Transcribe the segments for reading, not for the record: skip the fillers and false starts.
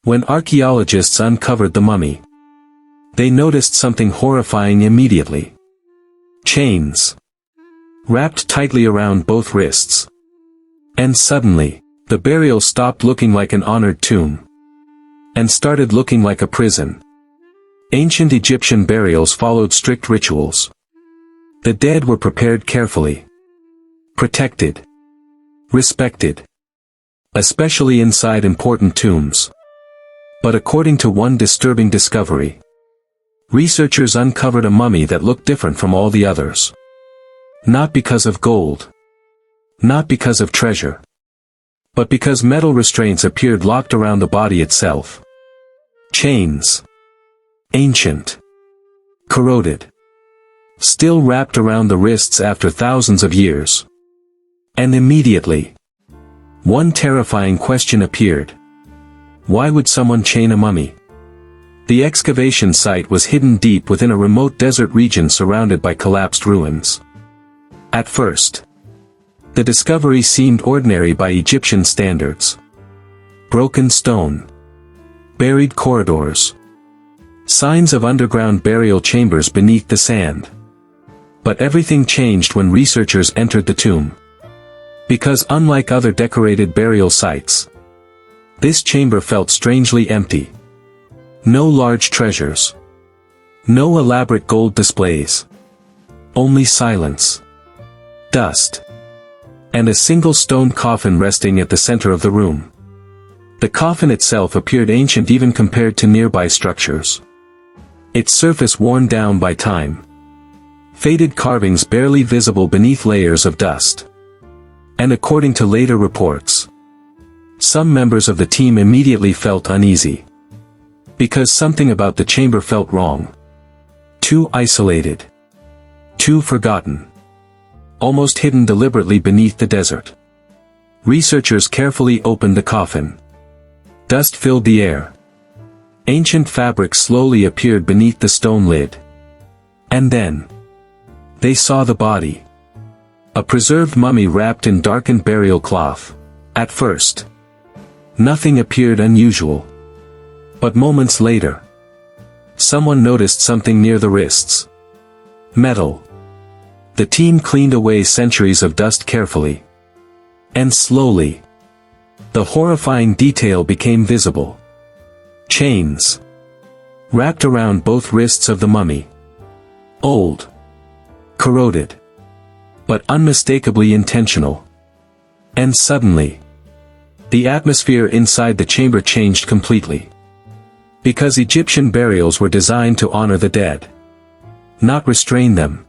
When archaeologists uncovered the mummy, they noticed something horrifying immediately. Chains, wrapped tightly around both wrists. And suddenly, the burial stopped looking like an honored tomb, and started looking like a prison. Ancient Egyptian burials followed strict rituals. The dead were prepared carefully, protected, respected, especially inside important tombs. But according to one disturbing discovery, researchers uncovered a mummy that looked different from all the others. Not because of gold, not because of treasure, but because metal restraints appeared locked around the body itself. Chains, ancient, corroded, still wrapped around the wrists after thousands of years. And immediately, one terrifying question appeared. Why would someone chain a mummy? The excavation site was hidden deep within a remote desert region surrounded by collapsed ruins. At first, the discovery seemed ordinary by Egyptian standards. Broken stone, buried corridors, signs of underground burial chambers beneath the sand. But everything changed when researchers entered the tomb. Because unlike other decorated burial sites, this chamber felt strangely empty. No large treasures, no elaborate gold displays, only silence, dust, and a single stone coffin resting at the center of the room. The coffin itself appeared ancient even compared to nearby structures. Its surface worn down by time. Faded carvings barely visible beneath layers of dust. And according to later reports, some members of the team immediately felt uneasy. Because something about the chamber felt wrong. Too isolated. Too forgotten. Almost hidden deliberately beneath the desert. Researchers carefully opened the coffin. Dust filled the air. Ancient fabric slowly appeared beneath the stone lid. And then, they saw the body. A preserved mummy wrapped in darkened burial cloth. At first, nothing appeared unusual. But moments later, someone noticed something near the wrists. Metal. The team cleaned away centuries of dust carefully. And slowly, the horrifying detail became visible. Chains, wrapped around both wrists of the mummy. Old, corroded, but unmistakably intentional. And suddenly, the atmosphere inside the chamber changed completely. Because Egyptian burials were designed to honor the dead, not restrain them.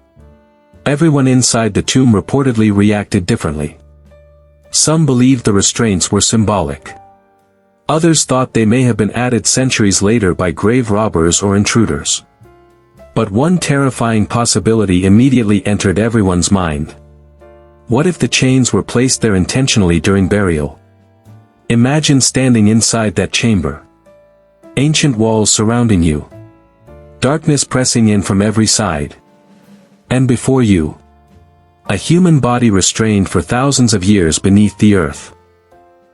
Everyone inside the tomb reportedly reacted differently. Some believed the restraints were symbolic. Others thought they may have been added centuries later by grave robbers or intruders. But one terrifying possibility immediately entered everyone's mind. What if the chains were placed there intentionally during burial? Imagine standing inside that chamber. Ancient walls surrounding you. Darkness pressing in from every side. And before you, a human body restrained for thousands of years beneath the earth.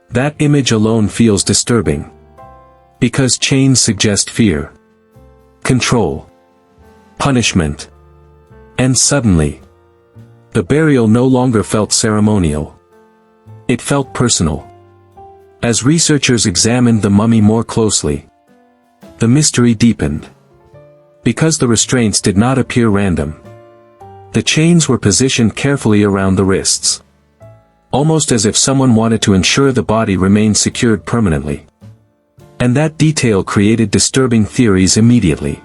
That image alone feels disturbing. Because chains suggest fear, control, punishment. And suddenly, the burial no longer felt ceremonial. It felt personal. As researchers examined the mummy more closely, the mystery deepened. Because the restraints did not appear random. The chains were positioned carefully around the wrists. Almost as if someone wanted to ensure the body remained secured permanently. And that detail created disturbing theories immediately.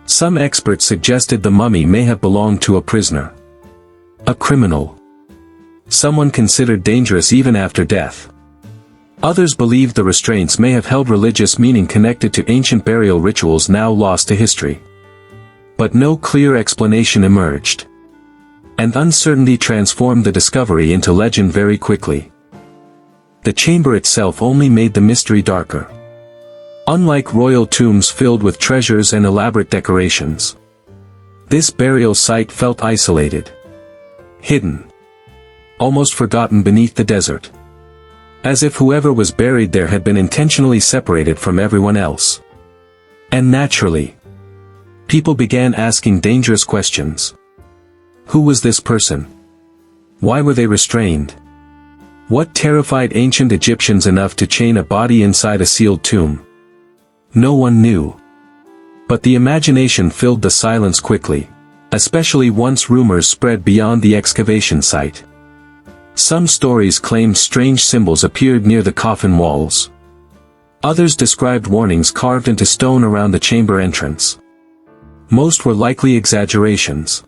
Some experts suggested the mummy may have belonged to a prisoner. A criminal. Someone considered dangerous even after death. Others believed the restraints may have held religious meaning connected to ancient burial rituals now lost to history. But no clear explanation emerged. And uncertainty transformed the discovery into legend very quickly. The chamber itself only made the mystery darker. Unlike royal tombs filled with treasures and elaborate decorations, this burial site felt isolated, hidden, almost forgotten beneath the desert. as if whoever was buried there had been intentionally separated from everyone else. And naturally, people began asking dangerous questions. Who was this person? Why were they restrained? What terrified ancient Egyptians enough to chain a body inside a sealed tomb? No one knew. But the imagination filled the silence quickly, especially once rumors spread beyond the excavation site. Some stories claimed strange symbols appeared near the coffin walls. Others described warnings carved into stone around the chamber entrance. Most were likely exaggerations.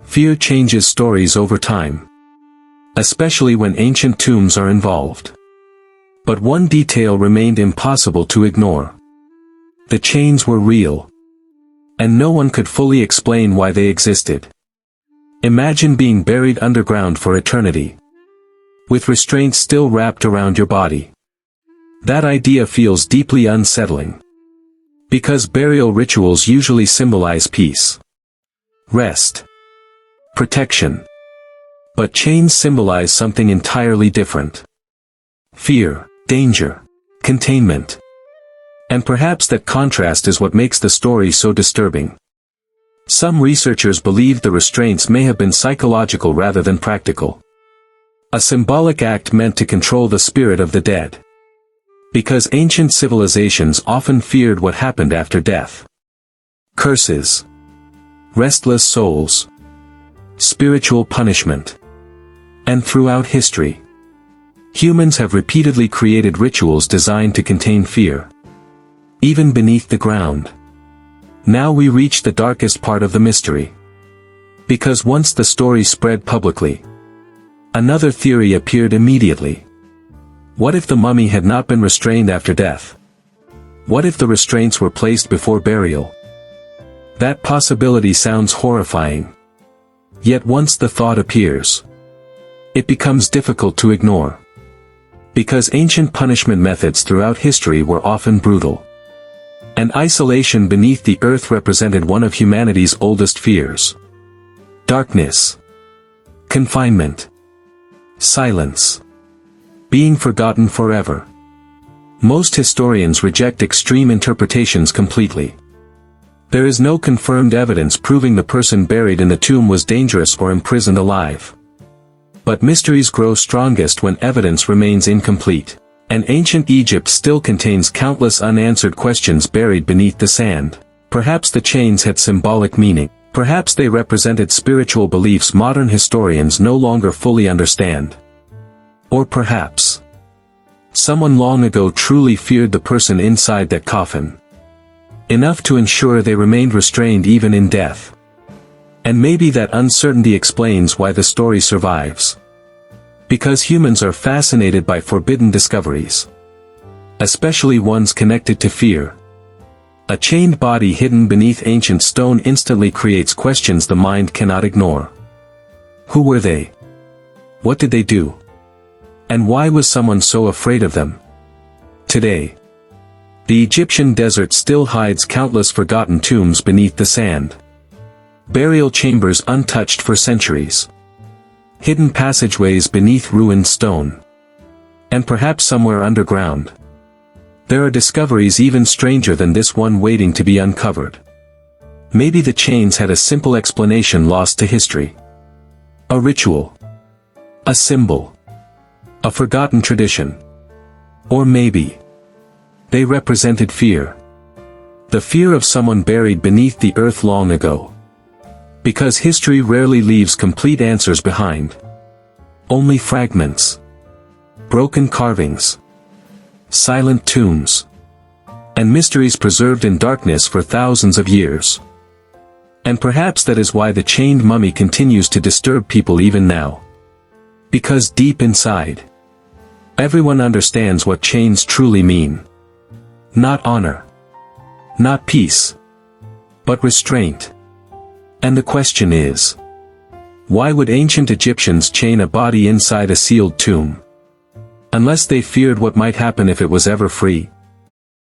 Fear changes stories over time, especially when ancient tombs are involved. But one detail remained impossible to ignore. The chains were real, and no one could fully explain why they existed. Imagine being buried underground for eternity, with restraints still wrapped around your body. That idea feels deeply unsettling, because burial rituals usually symbolize peace, rest, protection. But chains symbolize something entirely different. Fear, danger, containment. And perhaps that contrast is what makes the story so disturbing. Some researchers believe the restraints may have been psychological rather than practical. A symbolic act meant to control the spirit of the dead. Because ancient civilizations often feared what happened after death. Curses, restless souls, spiritual punishment. And throughout history, humans have repeatedly created rituals designed to contain fear, even beneath the ground. Now we reach the darkest part of the mystery. Because once the story spread publicly, another theory appeared immediately. What if the mummy had not been restrained after death? What if the restraints were placed before burial? That possibility sounds horrifying. Yet once the thought appears, it becomes difficult to ignore. Because ancient punishment methods throughout history were often brutal. And isolation beneath the earth represented one of humanity's oldest fears. Darkness, confinement, silence, being forgotten forever. Most historians reject extreme interpretations completely. There is no confirmed evidence proving the person buried in the tomb was dangerous or imprisoned alive. But mysteries grow strongest when evidence remains incomplete. And ancient Egypt still contains countless unanswered questions buried beneath the sand. Perhaps the chains had symbolic meaning. Perhaps they represented spiritual beliefs modern historians no longer fully understand. Or perhaps someone long ago truly feared the person inside that coffin, enough to ensure they remained restrained even in death. And maybe that uncertainty explains why the story survives. Because humans are fascinated by forbidden discoveries, especially ones connected to fear. A chained body hidden beneath ancient stone instantly creates questions the mind cannot ignore. Who were they? What did they do? And why was someone so afraid of them? Today, the Egyptian desert still hides countless forgotten tombs beneath the sand. Burial chambers untouched for centuries. Hidden passageways beneath ruined stone. And perhaps somewhere underground, there are discoveries even stranger than this one waiting to be uncovered. Maybe the chains had a simple explanation lost to history. A ritual. A symbol. A forgotten tradition. Or maybe they represented fear. The fear of someone buried beneath the earth long ago. Because history rarely leaves complete answers behind. Only fragments. Broken carvings. Silent tombs. And mysteries preserved in darkness for thousands of years. And perhaps that is why the chained mummy continues to disturb people even now. Because deep inside, everyone understands what chains truly mean. Not honor. Not peace. But restraint. And the question is, why would ancient Egyptians chain a body inside a sealed tomb? Unless they feared what might happen if it was ever free.